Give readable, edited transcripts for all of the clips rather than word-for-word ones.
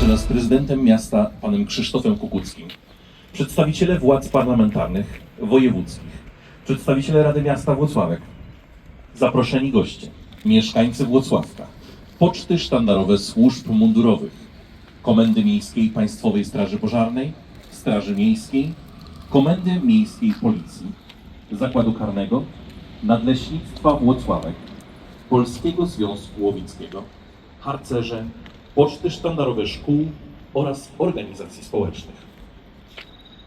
wraz z prezydentem miasta panem Krzysztofem Kukuckim, przedstawiciele władz parlamentarnych, wojewódzkich, przedstawiciele Rady Miasta Włocławek, zaproszeni goście, mieszkańcy Włocławka, poczty sztandarowe służb mundurowych, Komendy Miejskiej Państwowej Straży Pożarnej, Straży Miejskiej, Komendy Miejskiej Policji, Zakładu Karnego, Nadleśnictwa Włocławek, Polskiego Związku Łowickiego, harcerze, poczty sztandarowe szkół oraz organizacji społecznych.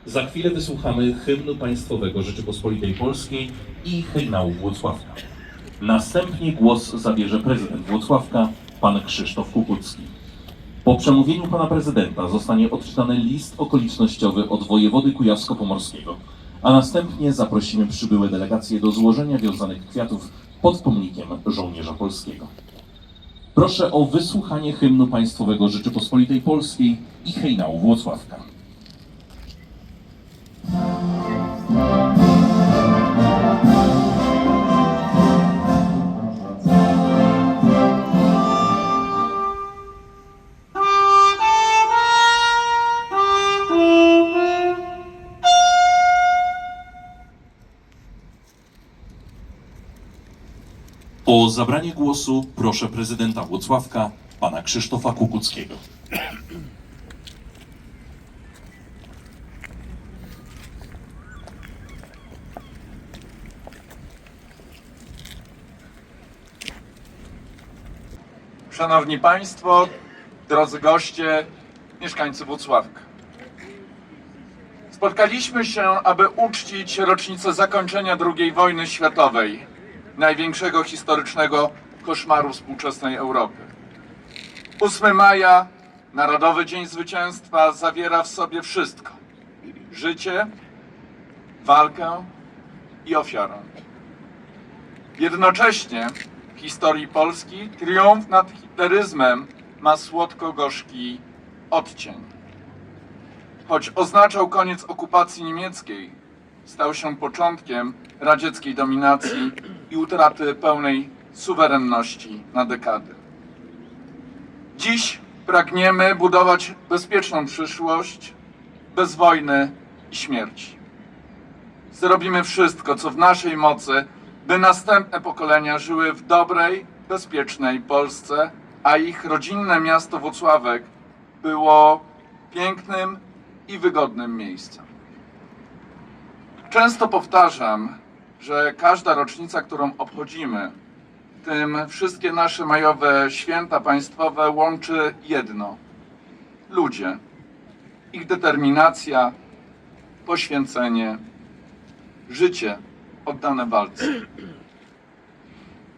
Za chwilę wysłuchamy hymnu państwowego Rzeczypospolitej Polskiej i hejnału Włocławka. Następnie głos zabierze prezydent Włocławka, pan Krzysztof Kukucki. Po przemówieniu pana prezydenta zostanie odczytany list okolicznościowy od wojewody kujawsko-pomorskiego, a następnie zaprosimy przybyłe delegacje do złożenia wiązanych kwiatów pod pomnikiem żołnierza polskiego. Proszę o wysłuchanie hymnu państwowego Rzeczypospolitej Polskiej i hejnału Włocławka. O zabranie głosu proszę prezydenta Włocławka, pana Krzysztofa Kukuckiego. Szanowni Państwo, drodzy goście, mieszkańcy Włocławka. Spotkaliśmy się, aby uczcić rocznicę zakończenia II wojny światowej, największego historycznego koszmaru współczesnej Europy. 8 maja, Narodowy Dzień Zwycięstwa, zawiera w sobie wszystko: życie, walkę i ofiarę. Jednocześnie w historii Polski triumf nad hitleryzmem ma słodko-gorzki odcień. Choć oznaczał koniec okupacji niemieckiej, stał się początkiem radzieckiej dominacji i utraty pełnej suwerenności na dekady. Dziś pragniemy budować bezpieczną przyszłość bez wojny i śmierci. Zrobimy wszystko, co w naszej mocy, by następne pokolenia żyły w dobrej, bezpiecznej Polsce, a ich rodzinne miasto Włocławek było pięknym i wygodnym miejscem. Często powtarzam, że każda rocznica, którą obchodzimy, w tym wszystkie nasze majowe święta państwowe, łączy jedno: ludzie, ich determinacja, poświęcenie, życie oddane walce.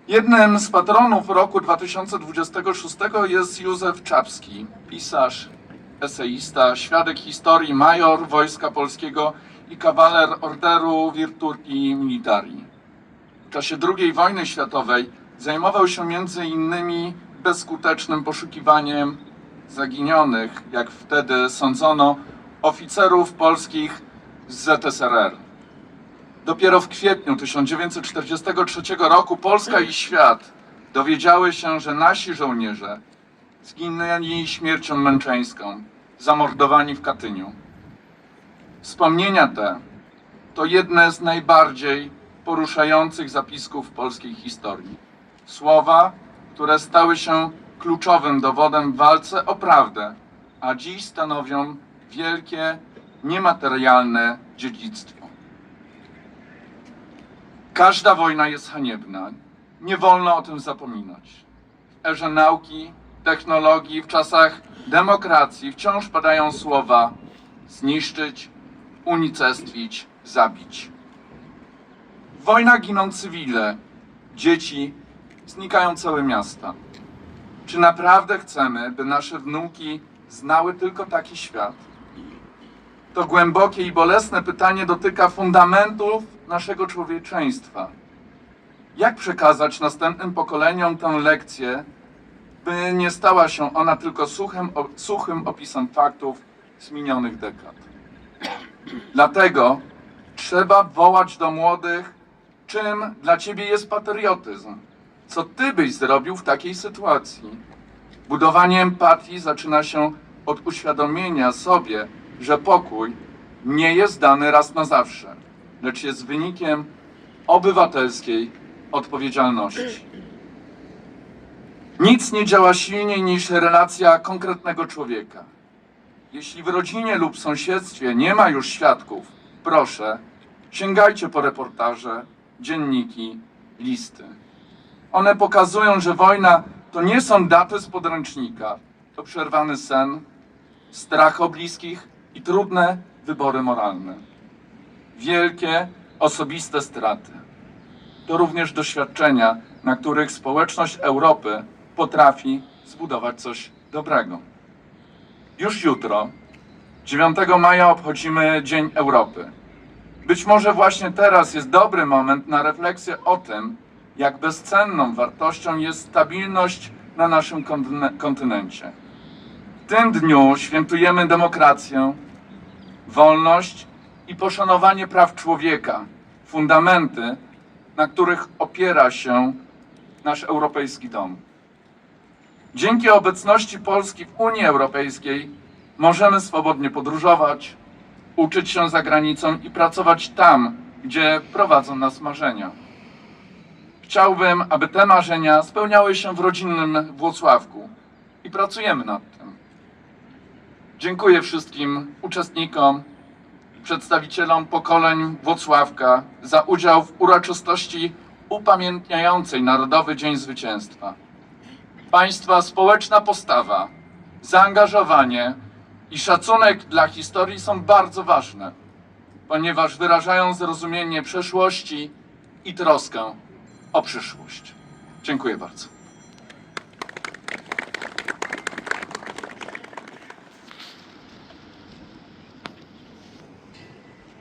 Jednym z patronów roku 2026 jest Józef Czapski, pisarz, eseista, świadek historii, major Wojska Polskiego i kawaler Orderu Virtuti Militari. W czasie II wojny światowej zajmował się m.in. bezskutecznym poszukiwaniem zaginionych, jak wtedy sądzono, oficerów polskich z ZSRR. Dopiero w kwietniu 1943 roku Polska i świat dowiedziały się, że nasi żołnierze zginęli śmiercią męczeńską, zamordowani w Katyniu. Wspomnienia te to jedne z najbardziej poruszających zapisków polskiej historii. Słowa, które stały się kluczowym dowodem w walce o prawdę, a dziś stanowią wielkie, niematerialne dziedzictwo. Każda wojna jest haniebna. Nie wolno o tym zapominać. W erze nauki, technologii, w czasach demokracji wciąż padają słowa: zniszczyć, unicestwić, zabić. W wojnach giną cywile, dzieci, znikają całe miasta. Czy naprawdę chcemy, by nasze wnuki znały tylko taki świat? To głębokie i bolesne pytanie dotyka fundamentów naszego człowieczeństwa. Jak przekazać następnym pokoleniom tę lekcję, by nie stała się ona tylko suchym opisem faktów z minionych dekad? Dlatego trzeba wołać do młodych, czym dla ciebie jest patriotyzm. Co ty byś zrobił w takiej sytuacji? Budowanie empatii zaczyna się od uświadomienia sobie, że pokój nie jest dany raz na zawsze, lecz jest wynikiem obywatelskiej odpowiedzialności. Nic nie działa silniej niż relacja konkretnego człowieka. Jeśli w rodzinie lub sąsiedztwie nie ma już świadków, proszę, sięgajcie po reportaże, dzienniki, listy. One pokazują, że wojna to nie są daty z podręcznika, to przerwany sen, strach o bliskich i trudne wybory moralne. Wielkie, osobiste straty. To również doświadczenia, na których społeczność Europy potrafi zbudować coś dobrego. Już jutro, 9 maja, obchodzimy Dzień Europy. Być może właśnie teraz jest dobry moment na refleksję o tym, jak bezcenną wartością jest stabilność na naszym kontynencie. W tym dniu świętujemy demokrację, wolność i poszanowanie praw człowieka, fundamenty, na których opiera się nasz europejski dom. Dzięki obecności Polski w Unii Europejskiej możemy swobodnie podróżować, uczyć się za granicą i pracować tam, gdzie prowadzą nas marzenia. Chciałbym, aby te marzenia spełniały się w rodzinnym Włocławku i pracujemy nad tym. Dziękuję wszystkim uczestnikom, przedstawicielom pokoleń Włocławka za udział w uroczystości upamiętniającej Narodowy Dzień Zwycięstwa. Państwa społeczna postawa, zaangażowanie i szacunek dla historii są bardzo ważne, ponieważ wyrażają zrozumienie przeszłości i troskę o przyszłość. Dziękuję bardzo.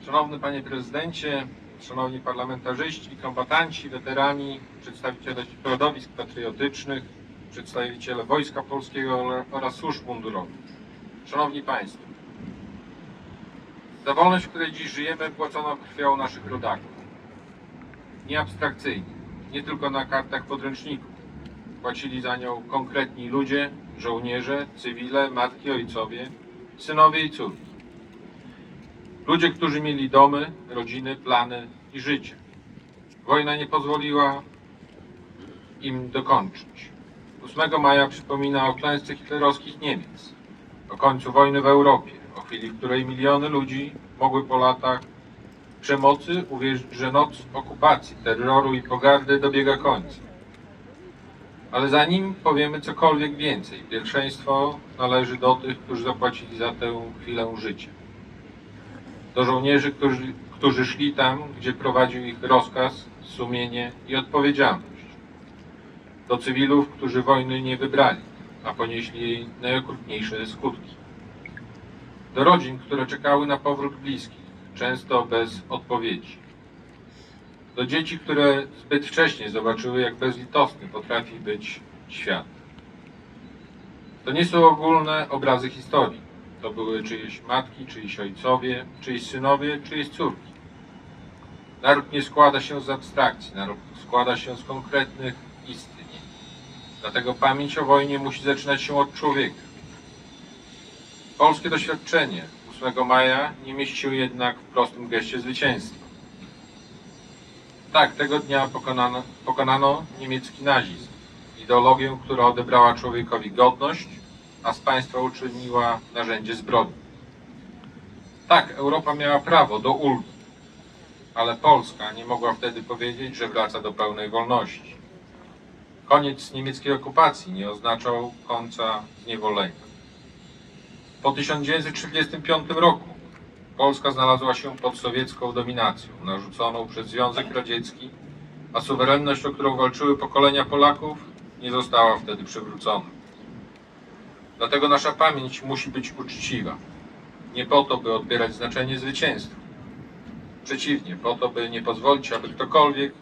Szanowny Panie Prezydencie, szanowni parlamentarzyści, kombatanci, weterani, przedstawiciele środowisk patriotycznych, przedstawiciele Wojska Polskiego oraz służb mundurowych. Szanowni Państwo, za wolność, w której dziś żyjemy, płacono krwią naszych rodaków. Nie abstrakcyjnie, nie tylko na kartach podręczników. Płacili za nią konkretni ludzie, żołnierze, cywile, matki, ojcowie, synowie i córki. Ludzie, którzy mieli domy, rodziny, plany i życie. Wojna nie pozwoliła im dokończyć. 8 maja przypomina o klęsce hitlerowskich Niemiec, o końcu wojny w Europie, o chwili, w której miliony ludzi mogły po latach przemocy uwierzyć, że noc okupacji, terroru i pogardy dobiega końca. Ale zanim powiemy cokolwiek więcej, pierwszeństwo należy do tych, którzy zapłacili za tę chwilę życia. Do żołnierzy, którzy szli tam, gdzie prowadził ich rozkaz, sumienie i odpowiedzialność. Do cywilów, którzy wojny nie wybrali, a ponieśli jej najokrutniejsze skutki. Do rodzin, które czekały na powrót bliskich, często bez odpowiedzi. Do dzieci, które zbyt wcześnie zobaczyły, jak bezlitosny potrafi być świat. To nie są ogólne obrazy historii. To były czyjeś matki, czyjeś ojcowie, czyjeś synowie, czyjeś córki. Naród nie składa się z abstrakcji, naród składa się z konkretnych istnień. Dlatego pamięć o wojnie musi zaczynać się od człowieka. Polskie doświadczenie 8 maja nie mieści się jednak w prostym geście zwycięstwa. Tak, tego dnia pokonano niemiecki nazizm, ideologię, która odebrała człowiekowi godność, a z państwa uczyniła narzędzie zbrodni. Tak, Europa miała prawo do ulgi, ale Polska nie mogła wtedy powiedzieć, że wraca do pełnej wolności. Koniec niemieckiej okupacji nie oznaczał końca zniewolenia. Po 1945 roku Polska znalazła się pod sowiecką dominacją, narzuconą przez Związek Radziecki, a suwerenność, o którą walczyły pokolenia Polaków, nie została wtedy przywrócona. Dlatego nasza pamięć musi być uczciwa. Nie po to, by odbierać znaczenie zwycięstwa. Przeciwnie, po to, by nie pozwolić, aby ktokolwiek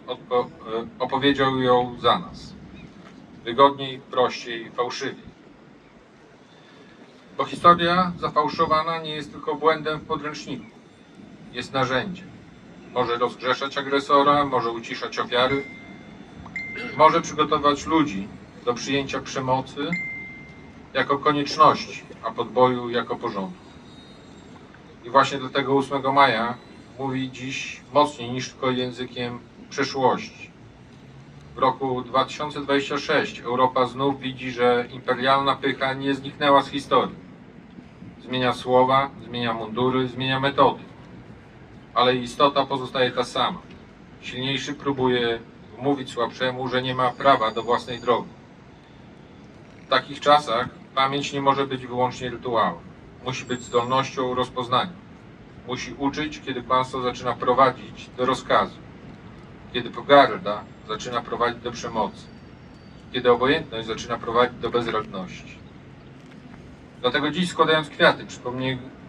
opowiedział ją za nas. Wygodniej, prościej, fałszywiej. Bo historia zafałszowana nie jest tylko błędem w podręczniku. Jest narzędziem. Może rozgrzeszać agresora, może uciszać ofiary, może przygotować ludzi do przyjęcia przemocy, jako konieczności, a podboju jako porządku. I właśnie dlatego 8 maja mówi dziś mocniej niż tylko językiem przeszłości. W roku 2026 Europa znów widzi, że imperialna pycha nie zniknęła z historii. Zmienia słowa, zmienia mundury, zmienia metody, ale istota pozostaje ta sama. Silniejszy próbuje wmówić słabszemu, że nie ma prawa do własnej drogi. W takich czasach pamięć nie może być wyłącznie rytuałem. Musi być zdolnością rozpoznania. Musi uczyć, kiedy kłamstwo zaczyna prowadzić do rozkazu, kiedy pogarda zaczyna prowadzić do przemocy, kiedy obojętność zaczyna prowadzić do bezradności. Dlatego dziś, składając kwiaty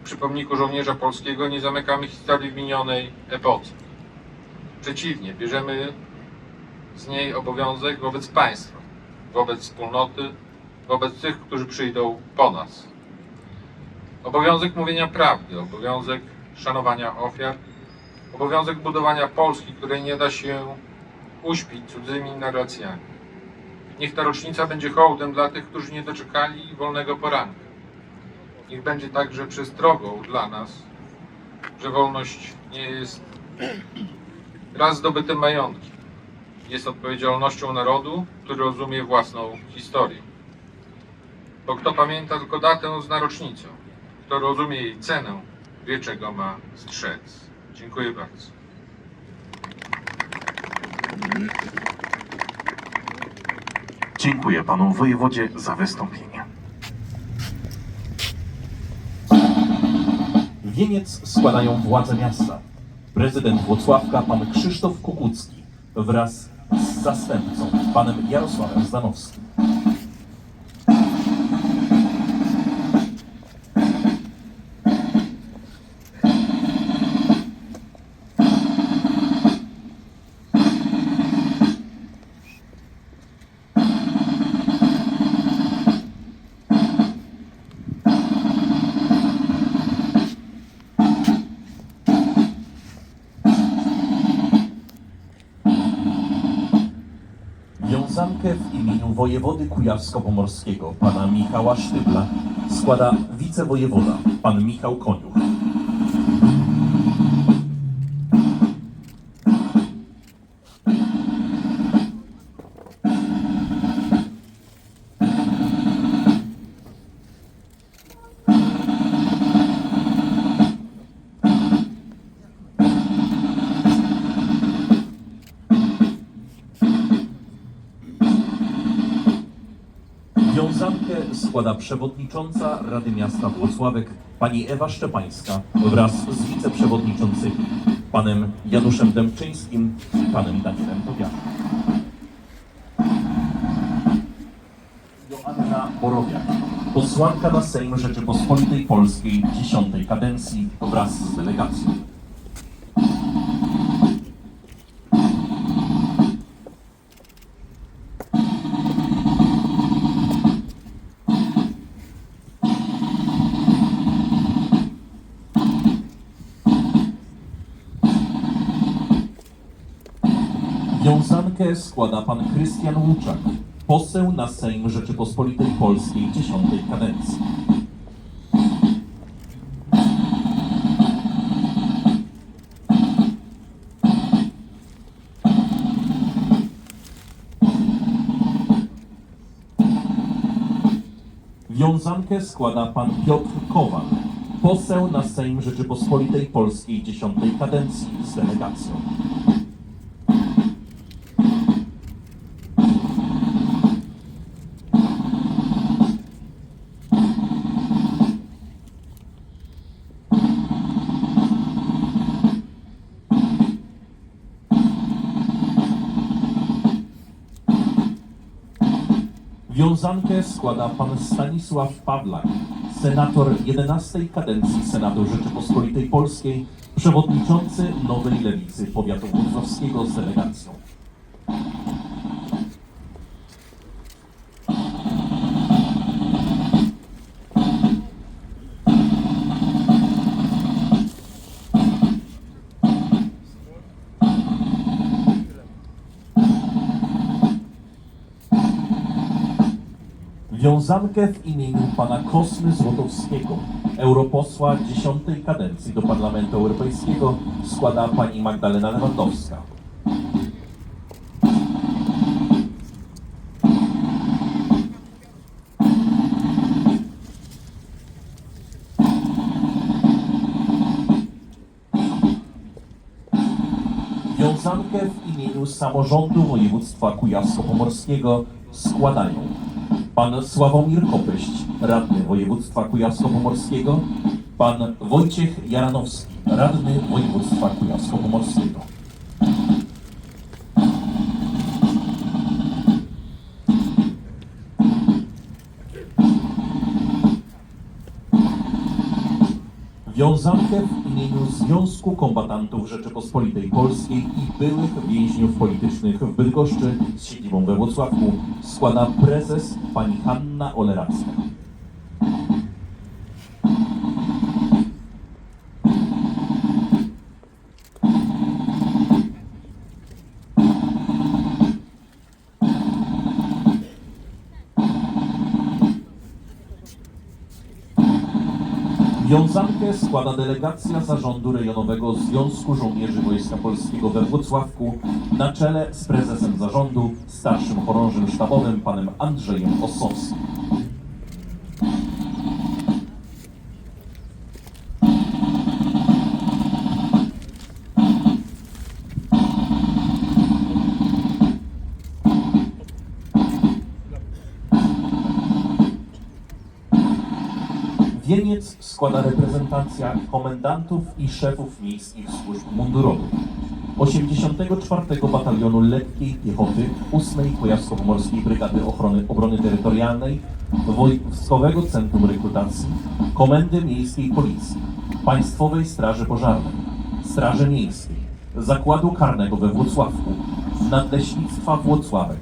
przy pomniku żołnierza polskiego, nie zamykamy historii w minionej epoce. Przeciwnie, bierzemy z niej obowiązek wobec państwa, wobec wspólnoty, wobec tych, którzy przyjdą po nas. Obowiązek mówienia prawdy, obowiązek szanowania ofiar, obowiązek budowania Polski, której nie da się uśpić cudzymi narracjami. Niech ta rocznica będzie hołdem dla tych, którzy nie doczekali wolnego poranka. Niech będzie także przestrogą dla nas, że wolność nie jest raz zdobytym majątkiem. Jest odpowiedzialnością narodu, który rozumie własną historię. Bo kto pamięta tylko datę z narocznicą, kto rozumie jej cenę, wie, czego ma strzec. Dziękuję bardzo. Dziękuję panu wojewodzie za wystąpienie. Wieniec składają władze miasta. Prezydent Włocławka, pan Krzysztof Kukucki, wraz z zastępcą, panem Jarosławem Zdanowskim. Wiązankę w imieniu wojewody kujawsko-pomorskiego, pana Michała Sztybla, składa wicewojewoda, pan Michał Koniuch. Wiązankę składa przewodnicząca Rady Miasta Włocławek, pani Ewa Szczepańska, wraz z wiceprzewodniczącymi, panem Januszem Dębczyńskim i panem Danielem Tobiaszem. Joanna Borowiak, posłanka na Sejm Rzeczypospolitej Polskiej 10. kadencji wraz z delegacją. Wiązankę składa pan Krystian Łuczak, poseł na Sejm Rzeczypospolitej Polskiej 10. kadencji. Wiązankę składa pan Piotr Kowal, poseł na Sejm Rzeczypospolitej Polskiej 10. kadencji z delegacją. Wiązankę składa pan Stanisław Pawlak, senator 11. kadencji Senatu Rzeczypospolitej Polskiej, przewodniczący Nowej Lewicy Powiatu Włocławskiego z delegacją. Wiązankę w imieniu pana Kosmy Złotowskiego, europosła 10. kadencji do Parlamentu Europejskiego, składa pani Magdalena Lewandowska. Wiązankę w imieniu Samorządu Województwa Kujawsko-Pomorskiego składają pan Sławomir Kopyść, radny województwa Kujawsko-Pomorskiego, pan Wojciech Jaranowski, radny województwa Kujawsko-Pomorskiego. Wiązankę w imieniu Związku Kombatantów Rzeczypospolitej Polskiej i byłych więźniów politycznych w Bydgoszczy z siedzibą we Włocławku składa prezes pani Hanna Oleracka. Wiązankę składa delegacja zarządu rejonowego Związku Żołnierzy Wojska Polskiego we Włocławku na czele z prezesem zarządu, starszym chorążym sztabowym panem Andrzejem Ossowskim. Wieniec składa reprezentacja komendantów i szefów miejskich służb mundurowych 84. Batalionu Lekkiej Piechoty 8. Kujawsko-Pomorskiej Brygady Obrony Terytorialnej, Wojskowego Centrum Rekrutacji, Komendy Miejskiej Policji, Państwowej Straży Pożarnej, Straży Miejskiej, Zakładu Karnego we Włocławku, Nadleśnictwa Włocławek,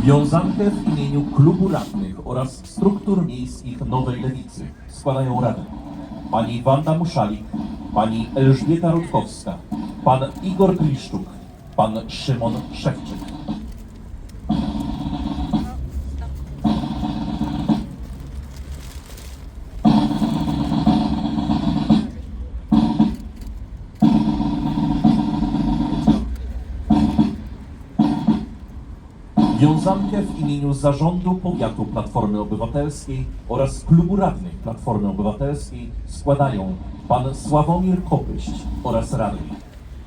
Wiązankę w imieniu Klubu Radnych oraz struktur miejskich Nowej Lewicy składają radni pani Wanda Muszalik, pani Elżbieta Rutkowska, pan Igor Kliszczuk, pan Szymon Szewczyk. Wiązankę w imieniu Zarządu Powiatu Platformy Obywatelskiej oraz Klubu Radnych Platformy Obywatelskiej składają pan Sławomir Kopyść oraz radni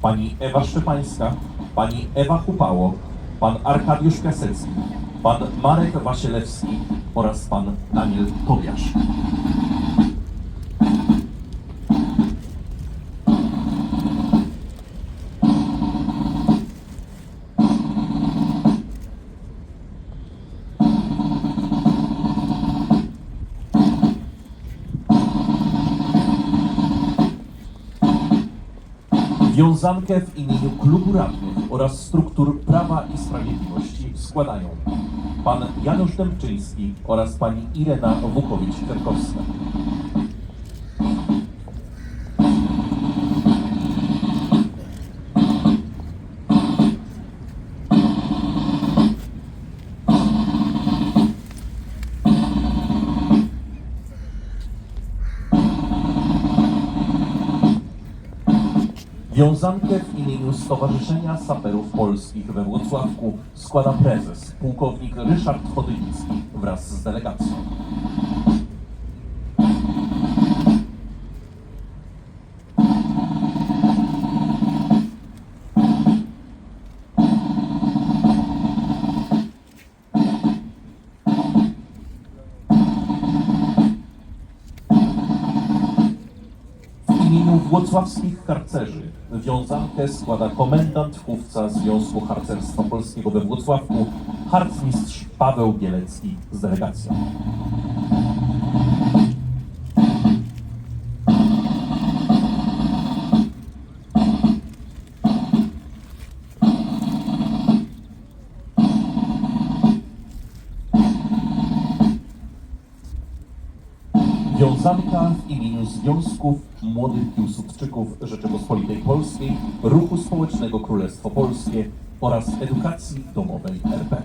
pani Ewa Szczepańska, pani Ewa Hupało, pan Arkadiusz Piasecki, pan Marek Wasielewski oraz pan Daniel Tobiasz. Wiązankę w imieniu Klubu Radnych oraz struktur Prawa i Sprawiedliwości składają pan Janusz Dębczyński oraz pani Irena Wukowicz-Kwiatkowska. Wiązankę w imieniu Stowarzyszenia Saperów Polskich we Włocławku składa prezes, pułkownik Ryszard Chodylicki wraz z delegacją. W imieniu włocławskich harcerzy wiązankę składa komendant chówca Związku Harcerstwa Polskiego we Włocławku, harcmistrz Paweł Bielecki z delegacją. Wiązanka w imieniu Związków Młodych Piłsudczyków Rzeczypospolitej Polskiej, Ruchu Społecznego Królestwo Polskie oraz Edukacji Domowej RP.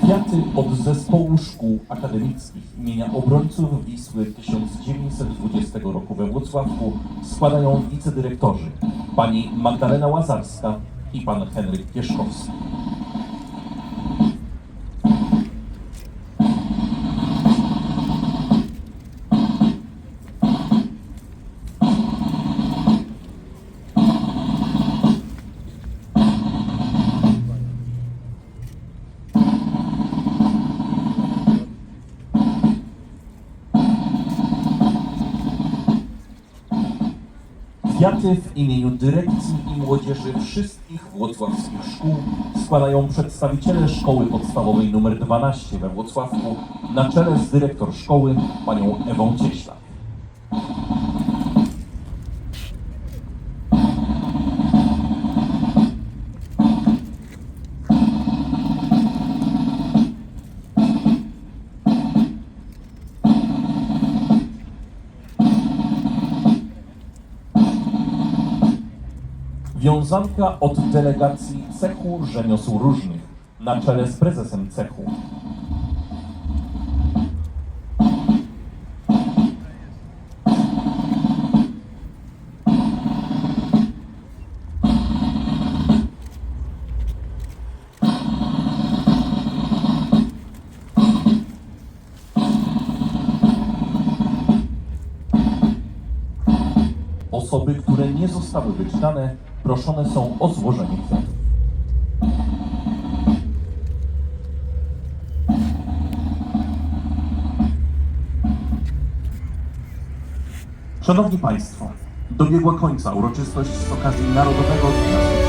Kwiaty od Zespołu Szkół Akademickich imienia Obrońców Wisły 1920 roku we Włocławku składają wicedyrektorzy pani Magdalena Łazarska i pan Henryk Pieszkowski. Kwiaty w imieniu dyrekcji i młodzieży wszystkich włocławskich szkół składają przedstawiciele Szkoły Podstawowej nr 12 we Włocławku na czele z dyrektor szkoły panią Ewą Cieślak. Wiązanka od delegacji cechu rzemiosł różnych na czele z prezesem cechu. Osoby, które nie zostały wyczytane, proszone są o złożenie kwiatów. Szanowni Państwo, dobiegła końca uroczystość z okazji Narodowego Dnia